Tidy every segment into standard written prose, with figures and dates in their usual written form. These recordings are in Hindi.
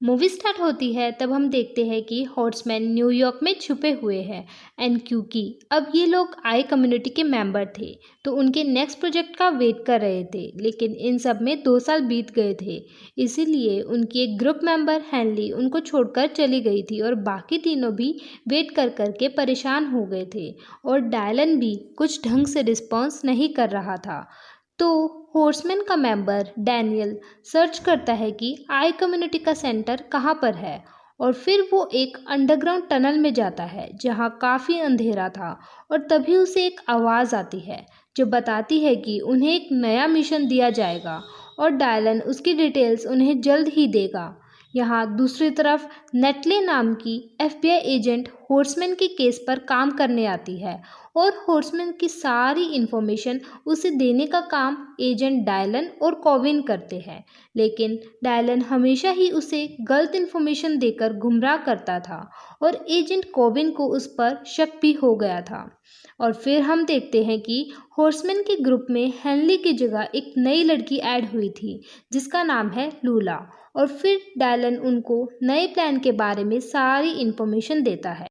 मूवी स्टार्ट होती है तब हम देखते हैं कि हॉर्समैन न्यूयॉर्क में छुपे हुए हैं। एंड क्योंकि अब ये लोग आई कम्युनिटी के मेंबर थे तो उनके नेक्स्ट प्रोजेक्ट का वेट कर रहे थे, लेकिन इन सब में 2 साल बीत गए थे। इसीलिए उनकी एक ग्रुप मेंबर हैनली उनको छोड़कर चली गई थी और बाकी तीनों भी वेट कर करके परेशान हो गए थे और डायलन भी कुछ ढंग से रिस्पॉन्स नहीं कर रहा था। तो हॉर्समैन का मेंबर डैनियल सर्च करता है कि आई कम्युनिटी का सेंटर कहाँ पर है और फिर वो एक अंडरग्राउंड टनल में जाता है जहाँ काफ़ी अंधेरा था और तभी उसे एक आवाज़ आती है जो बताती है कि उन्हें एक नया मिशन दिया जाएगा और डायलन उसकी डिटेल्स उन्हें जल्द ही देगा। यहाँ दूसरी तरफ नेटले नाम की एफबीआई एजेंट हॉर्समैन के केस पर काम करने आती है और हॉर्समैन की सारी इन्फॉर्मेशन उसे देने का काम एजेंट डायलन और कॉविन करते हैं, लेकिन डायलन हमेशा ही उसे गलत इन्फॉर्मेशन देकर गुमराह करता था और एजेंट कॉविन को उस पर शक भी हो गया था। और फिर हम देखते हैं कि हॉर्समैन के ग्रुप में हेनली की जगह एक नई लड़की ऐड हुई थी जिसका नाम है लूला। और फिर डायलन उनको नए प्लान के बारे में सारी इन्फॉर्मेशन देता है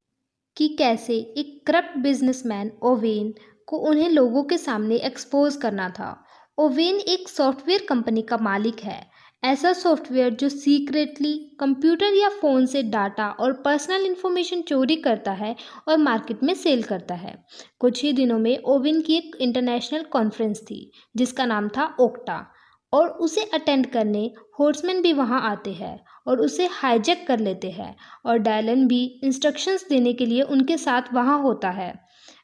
कि कैसे एक करप्ट बिजनेसमैन ओवेन को उन्हें लोगों के सामने एक्सपोज करना था। ओवेन एक सॉफ्टवेयर कंपनी का मालिक है, ऐसा सॉफ्टवेयर जो सीक्रेटली कंप्यूटर या फ़ोन से डाटा और पर्सनल इन्फॉर्मेशन चोरी करता है और मार्केट में सेल करता है। कुछ ही दिनों में ओवेन की एक इंटरनेशनल कॉन्फ्रेंस थी जिसका नाम था ओक्टा और उसे अटेंड करने हॉर्समैन भी वहां आते हैं और उसे हाईजैक कर लेते हैं और डायलन भी इंस्ट्रक्शंस देने के लिए उनके साथ वहां होता है।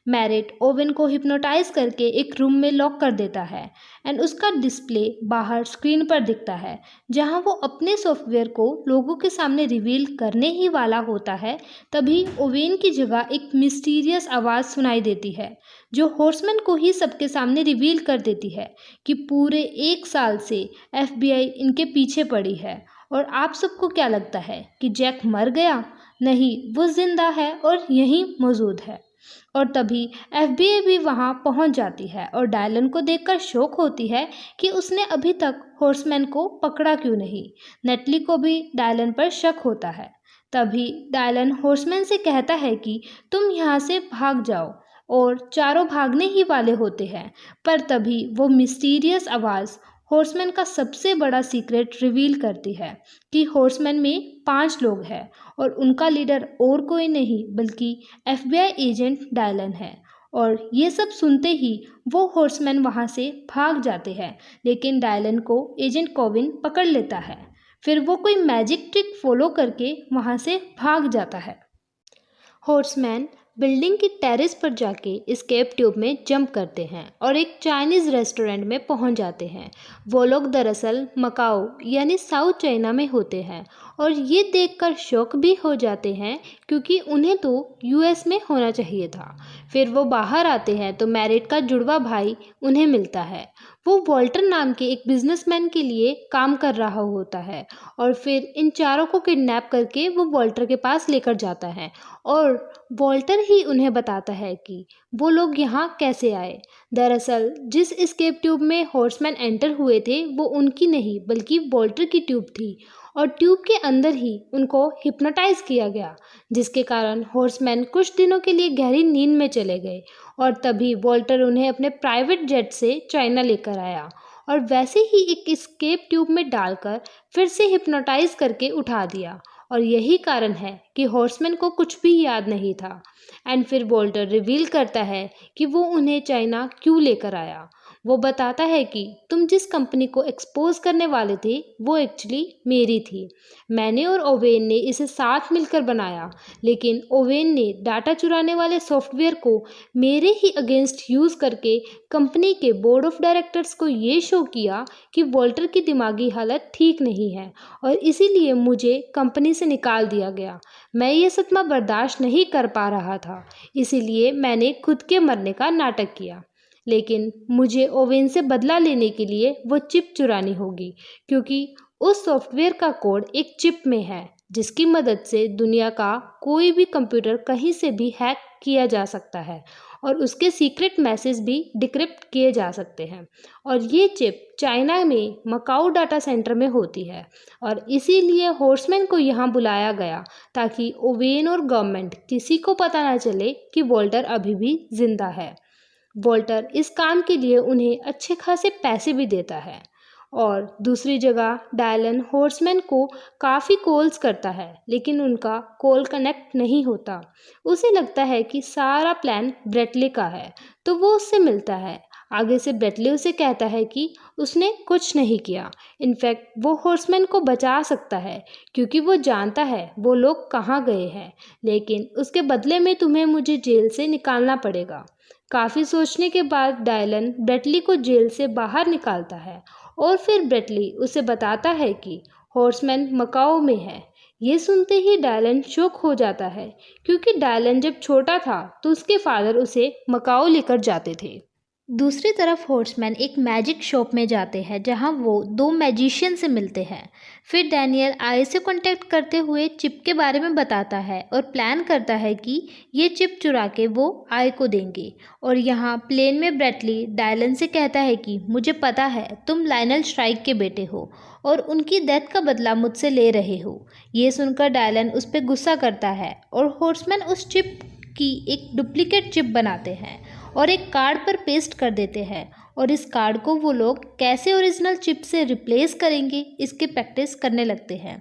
मैरिट ओवेन को हिप्नोटाइज करके एक रूम में लॉक कर देता है एंड उसका डिस्प्ले बाहर स्क्रीन पर दिखता है जहां वो अपने सॉफ्टवेयर को लोगों के सामने रिवील करने ही वाला होता है। तभी ओवेन की जगह एक मिस्टीरियस आवाज़ सुनाई देती है जो हॉर्समैन को ही सबके सामने रिवील कर देती है कि पूरे 1 साल से एफबीआई इनके पीछे पड़ी है। और आप सबको क्या लगता है कि जैक मर गया? नहीं, वो जिंदा है और यहीं मौजूद है। और तभी एफबीआई भी वहां पहुंच जाती है और डायलन को देखकर शौक होती है कि उसने अभी तक हॉर्समैन को पकड़ा क्यों नहीं। नेटली को भी डायलन पर शक होता है। तभी डायलन हॉर्समैन से कहता है कि तुम यहाँ से भाग जाओ और चारों भागने ही वाले होते हैं। पर तभी वो मिस्टीरियस आवाज़ हॉर्समैन का सबसे बड़ा सीक्रेट रिवील करती है कि हॉर्समैन में 5 लोग हैं और उनका लीडर और कोई नहीं बल्कि एफबीआई एजेंट डायलन है। और ये सब सुनते ही वो हॉर्समैन वहाँ से भाग जाते हैं, लेकिन डायलन को एजेंट कॉविन पकड़ लेता है। फिर वो कोई मैजिक ट्रिक फॉलो करके वहाँ से भाग जाता है। हॉर्समैन बिल्डिंग की टेरेस पर जाके एस्केप ट्यूब में जंप करते हैं और एक चाइनीज़ रेस्टोरेंट में पहुंच जाते हैं। वो लोग दरअसल मकाओ यानी साउथ चाइना में होते हैं और ये देखकर शॉक भी हो जाते हैं क्योंकि उन्हें तो यूएस में होना चाहिए था। फिर वो बाहर आते हैं तो मैरिट का जुड़वा भाई उन्हें मिलता है। वो वॉल्टर नाम के एक बिजनेसमैन के लिए काम कर रहा होता है और फिर इन चारों को किडनैप करके वो वॉल्टर के पास लेकर जाता है और वॉल्टर ही उन्हें बताता है कि वो लोग यहाँ कैसे आए। दरअसल जिस एस्केप ट्यूब में हॉर्समैन एंटर हुए थे वो उनकी नहीं बल्कि वॉल्टर की ट्यूब थी और ट्यूब के अंदर ही उनको हिप्नोटाइज किया गया, जिसके कारण हॉर्समैन कुछ दिनों के लिए गहरी नींद में चले गए। और तभी वॉल्टर उन्हें अपने प्राइवेट जेट से चाइना लेकर आया और वैसे ही एक एस्केप ट्यूब में डालकर फिर से हिप्नोटाइज करके उठा दिया। और यही कारण है कि हॉर्समैन को कुछ भी याद नहीं था। एंड फिर वॉल्टर रिवील करता है कि वो उन्हें चाइना क्यों लेकर आया। वो बताता है कि तुम जिस कंपनी को एक्सपोज करने वाले थे वो एक्चुअली मेरी थी। मैंने और ओवेन ने इसे साथ मिलकर बनाया, लेकिन ओवेन ने डाटा चुराने वाले सॉफ्टवेयर को मेरे ही अगेंस्ट यूज़ करके कंपनी के बोर्ड ऑफ डायरेक्टर्स को ये शो किया कि वॉल्टर की दिमागी हालत ठीक नहीं है और इसीलिए मुझे कंपनी से निकाल दिया गया। मैं ये सदमा बर्दाश्त नहीं कर पा रहा था, इसीलिए मैंने खुद के मरने का नाटक किया। लेकिन मुझे ओवेन से बदला लेने के लिए वो चिप चुरानी होगी क्योंकि उस सॉफ्टवेयर का कोड एक चिप में है जिसकी मदद से दुनिया का कोई भी कंप्यूटर कहीं से भी हैक किया जा सकता है। और उसके सीक्रेट मैसेज भी डिक्रिप्ट किए जा सकते हैं। और ये चिप चाइना में मकाऊ डाटा सेंटर में होती है और इसीलिए हॉर्समैन को यहाँ बुलाया गया ताकि ओवेन और गवर्नमेंट किसी को पता ना चले कि वॉल्टर अभी भी जिंदा है। वॉल्टर इस काम के लिए उन्हें अच्छे खासे पैसे भी देता है। और दूसरी जगह डायलन हॉर्समैन को काफ़ी कॉल्स करता है लेकिन उनका कॉल कनेक्ट नहीं होता। उसे लगता है कि सारा प्लान ब्रेटली का है तो वो उससे मिलता है। आगे से ब्रेटली उसे कहता है कि उसने कुछ नहीं किया, इनफैक्ट वो हॉर्समैन को बचा सकता है क्योंकि वो जानता है वो लोग कहाँ गए हैं, लेकिन उसके बदले में तुम्हें मुझे जेल से निकालना पड़ेगा। काफ़ी सोचने के बाद डायलन ब्रेटली को जेल से बाहर निकालता है और फिर ब्रेटली उसे बताता है कि हॉर्समैन मकाओ में है। ये सुनते ही डायलन शॉक हो जाता है क्योंकि डायलन जब छोटा था तो उसके फादर उसे मकाओ लेकर जाते थे। दूसरी तरफ हॉर्समैन एक मैजिक शॉप में जाते हैं जहां वो दो मैजिशियन से मिलते हैं। फिर डैनियल आई से कांटेक्ट करते हुए चिप के बारे में बताता है और प्लान करता है कि ये चिप चुरा के वो आई को देंगे। और यहाँ प्लेन में ब्रेटली डायलन से कहता है कि मुझे पता है तुम लायनल स्ट्राइक के बेटे हो और उनकी डेथ का बदला मुझसे ले रहे हो। ये सुनकर डायलन उस पर गुस्सा करता है और हॉर्समैन उस चिप की एक डुप्लीकेट चिप बनाते हैं और एक कार्ड पर पेस्ट कर देते हैं और इस कार्ड को वो लोग कैसे ओरिजिनल चिप से रिप्लेस करेंगे इसकी प्रैक्टिस करने लगते हैं।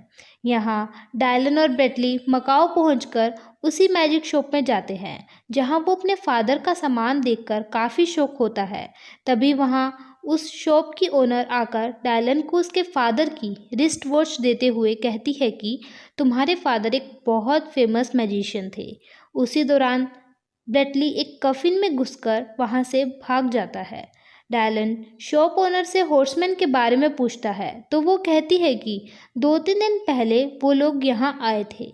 यहाँ डायलन और ब्रेटली मकाओ पहुंचकर उसी मैजिक शॉप में जाते हैं जहाँ वो अपने फादर का सामान देखकर काफ़ी शौक होता है। तभी वहाँ उस शॉप की ओनर आकर डायलन को उसके फादर की रिस्ट वॉच देते हुए कहती है कि तुम्हारे फादर एक बहुत फेमस मैजिशियन थे। उसी दौरान ब्रेटली एक कफिन में घुसकर वहां से भाग जाता है। डायलन शॉप ओनर से हॉर्समैन के बारे में पूछता है तो वो कहती है कि 2-3 दिन पहले वो लोग यहाँ आए थे।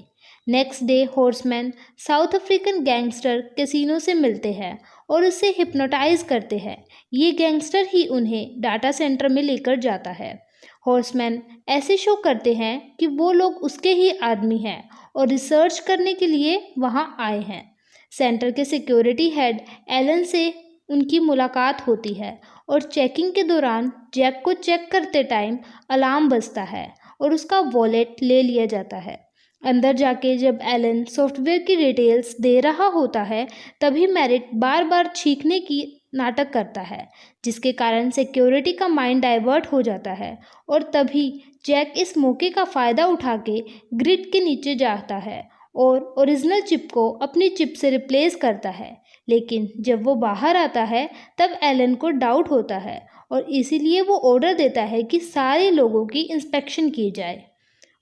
Next day horseman south African gangster casino से मिलते हैं और उसे हिप्नोटाइज करते हैं। ये गैंगस्टर ही उन्हें डाटा सेंटर में लेकर जाता है। हॉर्समैन ऐसे शो करते हैं कि वो लोग उसके ही आदमी हैं और रिसर्च करने के लिए वहाँ आए हैं। सेंटर के सिक्योरिटी हेड एलन से उनकी मुलाकात होती है और चेकिंग के दौरान जैक को चेक करते टाइम अलार्म बजता है और उसका वॉलेट ले लिया जाता है। अंदर जाके जब एलन सॉफ्टवेयर की डिटेल्स दे रहा होता है तभी मैरिट बार बार छींकने की नाटक करता है जिसके कारण सिक्योरिटी का माइंड डाइवर्ट हो जाता है और तभी जैक इस मौके का फ़ायदा उठा के ग्रिड के नीचे जाता है और ओरिजिनल चिप को अपनी चिप से रिप्लेस करता है। लेकिन जब वो बाहर आता है तब एलन को डाउट होता है और इसीलिए वो ऑर्डर देता है कि सारे लोगों की इंस्पेक्शन की जाए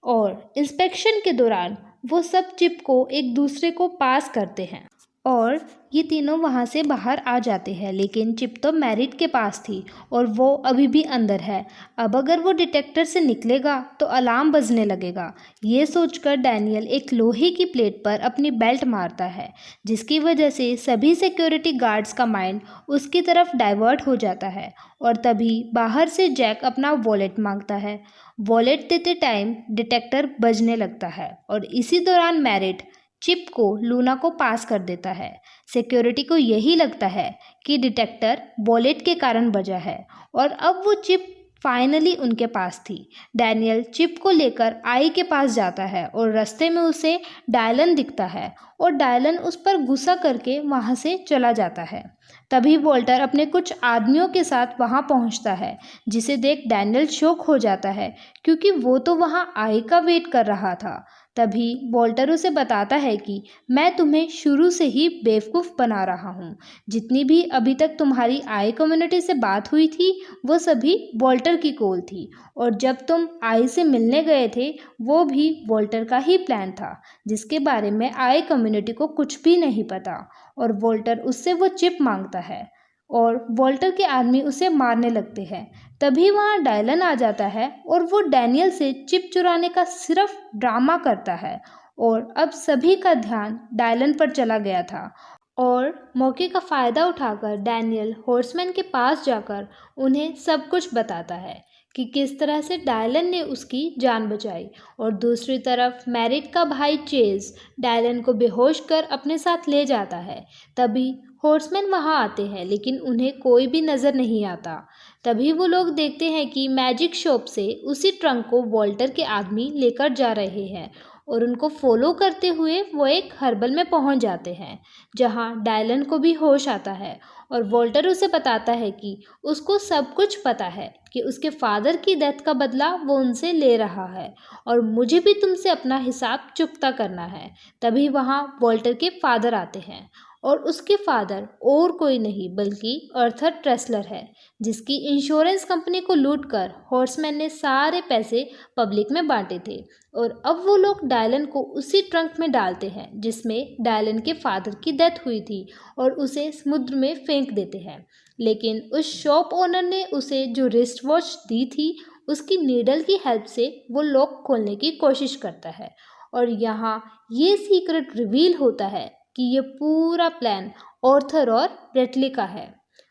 और इंस्पेक्शन के दौरान वो सब चिप को एक दूसरे को पास करते हैं और ये तीनों वहाँ से बाहर आ जाते हैं। लेकिन चिप तो मैरिट के पास थी और वो अभी भी अंदर है। अब अगर वो डिटेक्टर से निकलेगा तो अलार्म बजने लगेगा। ये सोचकर डैनियल एक लोहे की प्लेट पर अपनी बेल्ट मारता है जिसकी वजह से सभी सिक्योरिटी गार्ड्स का माइंड उसकी तरफ डाइवर्ट हो जाता है और तभी बाहर से जैक अपना वॉलेट मांगता है। वॉलेट देते टाइम डिटेक्टर बजने लगता है और इसी दौरान मैरिट चिप को लूना को पास कर देता है। सिक्योरिटी को यही लगता है कि डिटेक्टर वॉलेट के कारण बजा है और अब वो चिप फाइनली उनके पास थी। डैनियल चिप को लेकर आई के पास जाता है और रास्ते में उसे डायलन दिखता है और डायलन उस पर गुस्सा करके वहाँ से चला जाता है। तभी वॉल्टर अपने कुछ आदमियों के साथ वहाँ पहुँचता है जिसे देख डैनियल शॉक हो जाता है क्योंकि वो तो वहाँ आई का वेट कर रहा था। तभी वॉल्टर उसे बताता है कि मैं तुम्हें शुरू से ही बेवकूफ़ बना रहा हूँ। जितनी भी अभी तक तुम्हारी आई कम्युनिटी से बात हुई थी वो सभी वॉल्टर की कॉल थी और जब तुम आई से मिलने गए थे वो भी वॉल्टर का ही प्लान था जिसके बारे में आई कम्युनिटी को कुछ भी नहीं पता। और वॉल्टर उससे वो चिप मांगता है और वॉल्टर के आदमी उसे मारने लगते हैं। तभी वहाँ डायलन आ जाता है और वो डैनियल से चिप चुराने का सिर्फ ड्रामा करता है और अब सभी का ध्यान डायलन पर चला गया था और मौके का फ़ायदा उठाकर डैनियल हॉर्समैन के पास जाकर उन्हें सब कुछ बताता है कि किस तरह से डायलन ने उसकी जान बचाई। और दूसरी तरफ मैरिट का भाई चेज डायलन को बेहोश कर अपने साथ ले जाता है। तभी हॉर्समैन वहां आते हैं लेकिन उन्हें कोई भी नज़र नहीं आता। तभी वो लोग देखते हैं कि मैजिक शॉप से उसी ट्रंक को वॉल्टर के आदमी लेकर जा रहे हैं और उनको फॉलो करते हुए वो एक हर्बल में पहुंच जाते हैं जहां डायलन को भी होश आता है। और वॉल्टर उसे बताता है कि उसको सब कुछ पता है कि उसके फादर की डेथ का बदला वो उनसे ले रहा है और मुझे भी तुमसे अपना हिसाब चुकता करना है। तभी वहाँ वॉल्टर के फादर आते हैं और उसके फादर और कोई नहीं बल्कि अर्थर ट्रेसलर है जिसकी इंश्योरेंस कंपनी को लूटकर हॉर्समैन ने सारे पैसे पब्लिक में बांटे थे। और अब वो लोग डायलन को उसी ट्रंक में डालते हैं जिसमें डायलन के फादर की डेथ हुई थी और उसे समुद्र में फेंक देते हैं। लेकिन उस शॉप ओनर ने उसे जो रिस्ट वॉच दी थी उसकी नीडल की हेल्प से वो लॉक खोलने की कोशिश करता है। और यहाँ ये सीक्रेट रिवील होता है कि ये पूरा प्लान ऑर्थर और ब्रेटली का है।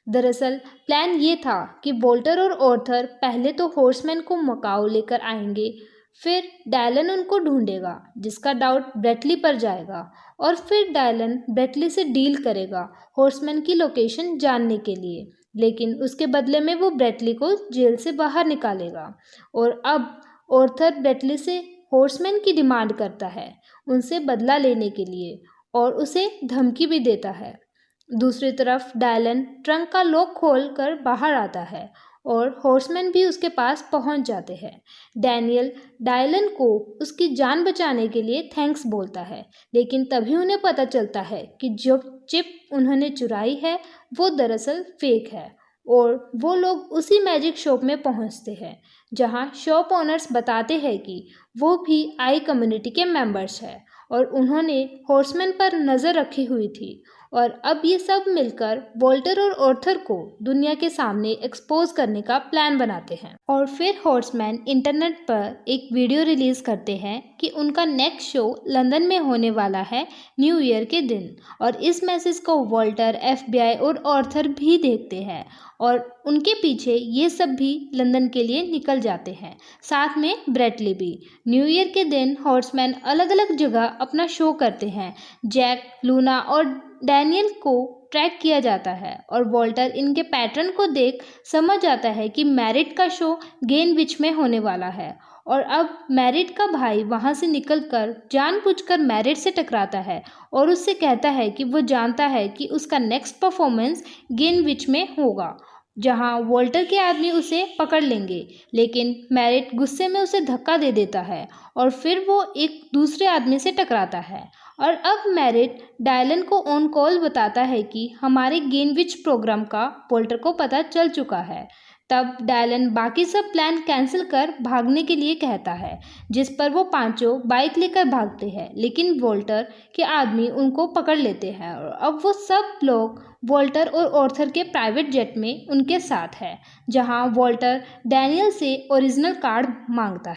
दरअसल प्लान ये था कि वॉल्टर और ऑर्थर पहले तो हॉर्समैन को मकाओ लेकर आएंगे, फिर डायलन उनको ढूंढेगा जिसका डाउट ब्रेटली पर जाएगा और फिर डायलन ब्रेटली से डील करेगा हॉर्समैन की लोकेशन जानने के लिए। लेकिन उसके बदले में वो ब्रेटली को जेल से बाहर निकालेगा। और अब ऑर्थर ब्रेटली से हॉर्समैन की डिमांड करता है उनसे बदला लेने के लिए और उसे धमकी भी देता है। दूसरी तरफ डायलन ट्रंक का लॉक खोल कर बाहर आता है और हॉर्समैन भी उसके पास पहुंच जाते हैं। डैनियल डायलन को उसकी जान बचाने के लिए थैंक्स बोलता है लेकिन तभी उन्हें पता चलता है कि जो चिप उन्होंने चुराई है वो दरअसल फेक है। और वो लोग उसी मैजिक शॉप में पहुंचते हैं जहां शॉप ओनर्स बताते हैं कि वो भी आई कम्युनिटी के मेंबर्स हैं और उन्होंने हॉर्समैन पर नज़र रखी हुई थी। और अब ये सब मिलकर वॉल्टर और ऑर्थर को दुनिया के सामने एक्सपोज करने का प्लान बनाते हैं। और फिर हॉर्समैन इंटरनेट पर एक वीडियो रिलीज करते हैं कि उनका नेक्स्ट शो लंदन में होने वाला है न्यू ईयर के दिन। और इस मैसेज को वॉल्टर, FBI और ऑर्थर भी देखते हैं और उनके पीछे ये सब भी लंदन के लिए निकल जाते हैं, साथ में ब्रेटली भी। न्यू ईयर के दिन हॉर्समैन अलग अलग जगह अपना शो करते हैं। जैक, लूना और डैनियल को ट्रैक किया जाता है और वॉल्टर इनके पैटर्न को देख समझ आता है कि मैरिट का शो ग्रेनविच में होने वाला है। और अब मैरिट का भाई वहां से निकलकर जानबूझकर मैरिट से टकराता है और उससे कहता है कि वो जानता है कि उसका नेक्स्ट परफॉर्मेंस ग्रेनविच में होगा जहां वॉल्टर के आदमी उसे पकड़ लेंगे। लेकिन मैरिट गुस्से में उसे धक्का दे देता है और फिर वो एक दूसरे आदमी से टकराता है। और अब मैरिट डायलन को ऑन कॉल बताता है कि हमारे ग्रेनविच प्रोग्राम का वॉल्टर को पता चल चुका है। तब डायलन बाकी सब प्लान कैंसिल कर भागने के लिए कहता है जिस पर वो पांचों बाइक लेकर भागते हैं लेकिन वॉल्टर के आदमी उनको पकड़ लेते हैं। और अब वो सब लोग वॉल्टर और ऑर्थर के प्राइवेट जेट में उनके साथ है जहां वॉल्टर डैनियल से ओरिजिनल कार्ड मांगता है।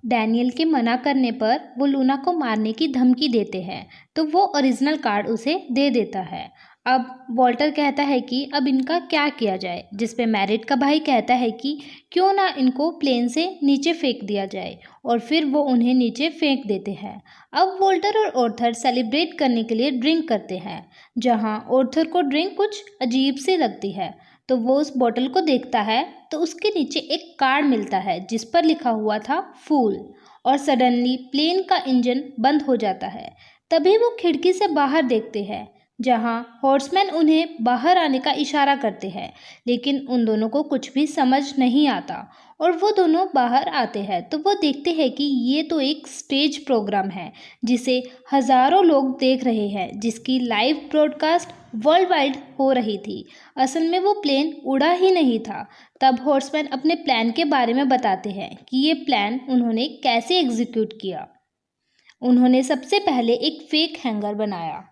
डैनियल के मना करने पर वो लूना को मारने की धमकी देते हैं तो वो ओरिजिनल कार्ड उसे दे देता है। अब वॉल्टर कहता है कि अब इनका क्या किया जाए, जिस पे मैरिट का भाई कहता है कि क्यों ना इनको प्लेन से नीचे फेंक दिया जाए और फिर वो उन्हें नीचे फेंक देते हैं। अब वॉल्टर और ऑर्थर सेलिब्रेट करने के लिए ड्रिंक करते हैं जहां ऑर्थर को ड्रिंक कुछ अजीब सी लगती है तो वो उस बोतल को देखता है तो उसके नीचे एक कार्ड मिलता है जिस पर लिखा हुआ था फूल। और सडनली प्लेन का इंजन बंद हो जाता है। तभी वो खिड़की से बाहर देखते हैं जहां हॉर्समैन उन्हें बाहर आने का इशारा करते हैं लेकिन उन दोनों को कुछ भी समझ नहीं आता और वो दोनों बाहर आते हैं तो वो देखते हैं कि ये तो एक स्टेज प्रोग्राम है जिसे हज़ारों लोग देख रहे हैं, जिसकी लाइव ब्रॉडकास्ट वर्ल्ड वाइड हो रही थी। असल में वो प्लेन उड़ा ही नहीं था। तब हॉर्समैन अपने प्लान के बारे में बताते हैं कि ये प्लान उन्होंने कैसे एग्जीक्यूट किया। उन्होंने सबसे पहले एक फेक हैंगर बनाया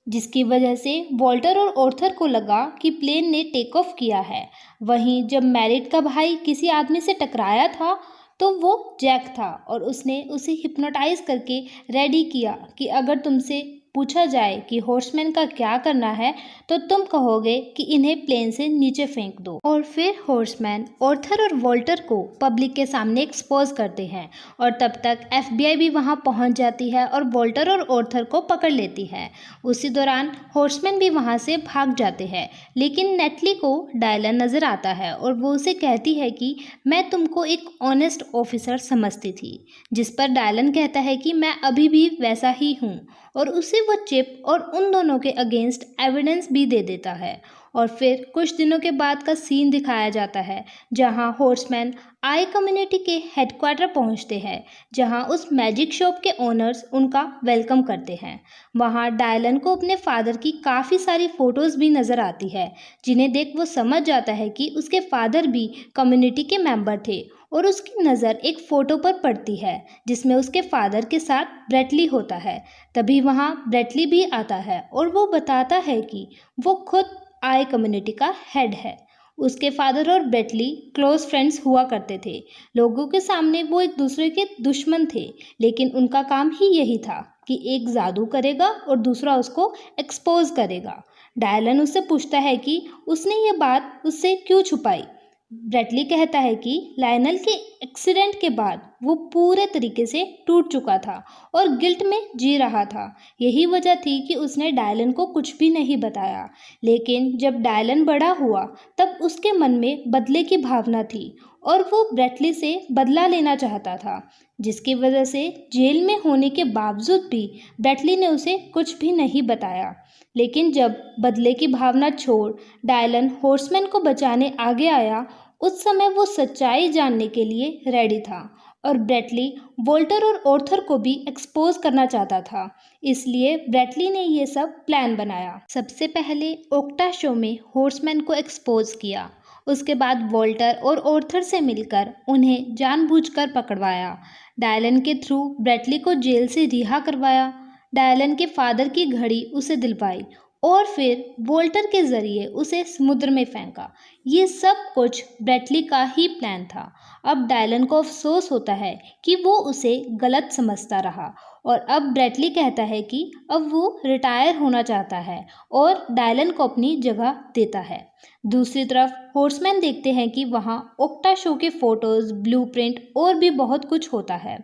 जिसकी वजह से वॉल्टर और ऑर्थर को लगा कि प्लेन ने टेक ऑफ किया है। वहीं जब मैरिट का भाई किसी आदमी से टकराया था तो वो जैक था और उसने उसे हिप्नोटाइज करके रेडी किया कि अगर तुमसे पूछा जाए कि हॉर्समैन का क्या करना है तो तुम कहोगे कि इन्हें प्लेन से नीचे फेंक दो। और फिर हॉर्समैन ऑर्थर और वॉल्टर को पब्लिक के सामने एक्सपोज करते हैं और तब तक FBI भी वहां पहुंच जाती है और वॉल्टर और ऑर्थर को पकड़ लेती है। उसी दौरान हॉर्समैन भी वहां से भाग जाते हैं, लेकिन नेटली को डायलन नजर आता है और वो उसे कहती है कि मैं तुमको एक ऑनेस्ट ऑफिसर समझती थी, जिस पर डायलन कहता है कि मैं अभी भी वैसा ही हूँ और उसे वो चिप और उन दोनों के अगेंस्ट एविडेंस भी दे देता है। और फिर कुछ दिनों के बाद का सीन दिखाया जाता है जहां हॉर्समैन आई कम्युनिटी के हेडक्वार्टर पहुंचते हैं, जहां उस मैजिक शॉप के ओनर्स उनका वेलकम करते हैं। वहां डायलन को अपने फादर की काफ़ी सारी फ़ोटोज़ भी नज़र आती है, जिन्हें देख वो समझ जाता है कि उसके फादर भी कम्युनिटी के मेंबर थे। और उसकी नज़र एक फ़ोटो पर पड़ती है जिसमें उसके फादर के साथ ब्रेटली होता है। तभी वहाँ ब्रेटली भी आता है और वो बताता है कि वो खुद आई कम्युनिटी का हेड है। उसके फादर और ब्रेटली क्लोज फ्रेंड्स हुआ करते थे। लोगों के सामने वो एक दूसरे के दुश्मन थे, लेकिन उनका काम ही यही था कि एक जादू करेगा और दूसरा उसको एक्सपोज करेगा। डायलन उससे पूछता है कि उसने ये बात उससे क्यों छुपाई। ब्रेटली कहता है कि लायनल के एक्सीडेंट के बाद वो पूरे तरीके से टूट चुका था और गिल्ट में जी रहा था। यही वजह थी कि उसने डायलन को कुछ भी नहीं बताया। लेकिन जब डायलन बड़ा हुआ तब उसके मन में बदले की भावना थी और वो ब्रेटली से बदला लेना चाहता था, जिसकी वजह से जेल में होने के बावजूद भी ब्रेटली ने उसे कुछ भी नहीं बताया। लेकिन जब बदले की भावना छोड़ डायलन हॉर्समैन को बचाने आगे आया, उस समय वो सच्चाई जानने के लिए रेडी था और ब्रेटली वोल्टर और ऑर्थर को भी एक्सपोज करना चाहता था। इसलिए ब्रेटली ने ये सब प्लान बनाया। सबसे पहले ओक्टा शो में हॉर्समैन को एक्सपोज किया, उसके बाद वोल्टर और ऑर्थर से मिलकर उन्हें जानबूझकर पकड़वाया, डायलन के थ्रू ब्रेटली को जेल से रिहा करवाया, डायलन के फादर की घड़ी उसे दिलवाई और फिर वोल्टर के जरिए उसे समुद्र में फेंका। ये सब कुछ ब्रेटली का ही प्लान था। अब डायलन को अफसोस होता है कि वो उसे गलत समझता रहा और अब ब्रेटली कहता है कि अब वो रिटायर होना चाहता है और डायलन को अपनी जगह देता है। दूसरी तरफ हॉर्समैन देखते हैं कि वहाँ ओक्टा शो के फोटोज़, ब्लूप्रिंट और भी बहुत कुछ होता है।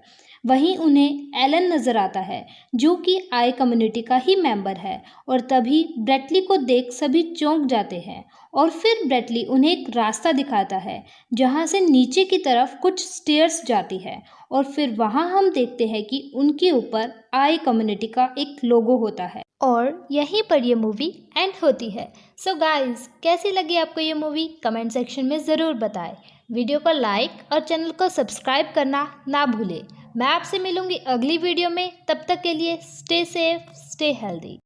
वहीं उन्हें एलन नज़र आता है जो कि आई कम्युनिटी का ही मेंबर है और तभी ब्रेटली को देख सभी चौंक जाते हैं और फिर ब्रेटली उन्हें एक रास्ता दिखाता है जहां से नीचे की तरफ कुछ स्टेयर्स जाती है और फिर वहां हम देखते हैं कि उनके ऊपर आई कम्युनिटी का एक लोगो होता है और यहीं पर ये मूवी एंड होती है। सो गाइस, कैसी लगी आपको ये मूवी कमेंट सेक्शन में ज़रूर बताएं। वीडियो को लाइक और चैनल को सब्सक्राइब करना ना भूलें। मैं आपसे मिलूंगी अगली वीडियो में, तब तक के लिए स्टे सेफ, स्टे हेल्दी।